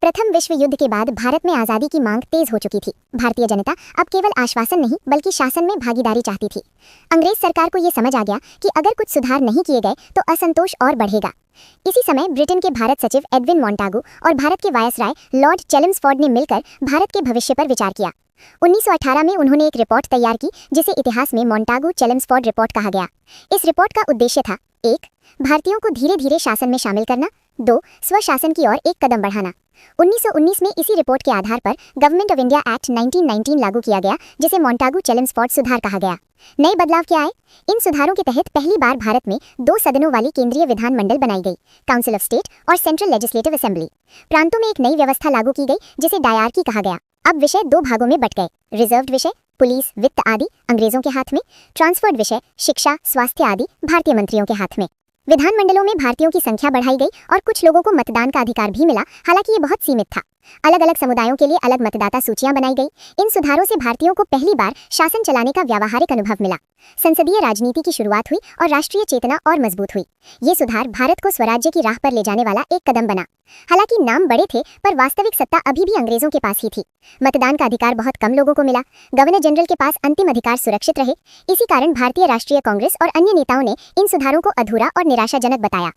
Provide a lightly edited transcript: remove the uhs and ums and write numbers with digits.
प्रथम विश्व युद्ध के बाद भारत में आज़ादी की मांग तेज हो चुकी थी। भारतीय जनता अब केवल आश्वासन नहीं बल्कि शासन में भागीदारी चाहती थी। अंग्रेज सरकार को ये समझ आ गया कि अगर कुछ सुधार नहीं किए गए तो असंतोष और बढ़ेगा। इसी समय ब्रिटेन के भारत सचिव एडविन मोंटागू और भारत के वायसराय लॉर्ड चेम्सफोर्ड ने मिलकर भारत के भविष्य पर विचार किया। 1918 में उन्होंने एक रिपोर्ट तैयार की जिसे इतिहास में मोंटागू चेम्सफोर्ड रिपोर्ट कहा गया। इस रिपोर्ट का उद्देश्य था 1. भारतीयों को धीरे धीरे शासन में शामिल करना, 2. स्वशासन की ओर एक कदम बढ़ाना। 1919 में इसी रिपोर्ट के आधार पर गवर्नमेंट ऑफ इंडिया एक्ट 1919 लागू किया गया जिसे मोंटागू चेम्सफोर्ड सुधार कहा गया। नए बदलाव क्या आए? इन सुधारों के तहत पहली बार भारत में 2 सदनों वाली केंद्रीय विधानमंडल बनाई गई, काउंसिल ऑफ स्टेट और सेंट्रल लेजिस्लेटिव असेंबली। प्रांतों में एक नई व्यवस्था लागू की गई जिसे डायरकी कहा गया। अब विषय 2 भागों में बट गए। रिजर्व्ड विषय पुलिस, वित्त आदि अंग्रेजों के हाथ में, ट्रांसफर्ड विषय शिक्षा, स्वास्थ्य आदि भारतीय मंत्रियों के हाथ में। विधानमंडलों में भारतीयों की संख्या बढ़ाई गई और कुछ लोगों को मतदान का अधिकार भी मिला, हालांकि ये बहुत सीमित था। अलग अलग समुदायों के लिए अलग मतदाता सूचियां बनाई गई। इन सुधारों से भारतीयों को पहली बार शासन चलाने का व्यावहारिक अनुभव मिला। संसदीय राजनीति की शुरुआत हुई और राष्ट्रीय चेतना और मजबूत हुई। ये सुधार भारत को स्वराज्य की राह पर ले जाने वाला एक कदम बना। हालांकि नाम बड़े थे पर वास्तविक सत्ता अभी भी अंग्रेजों के पास ही थी। मतदान का अधिकार बहुत कम लोगों को मिला। गवर्नर जनरल के पास अंतिम अधिकार सुरक्षित रहे। इसी कारण भारतीय राष्ट्रीय कांग्रेस और अन्य नेताओं ने इन सुधारों को अधूरा और निराशाजनक बताया।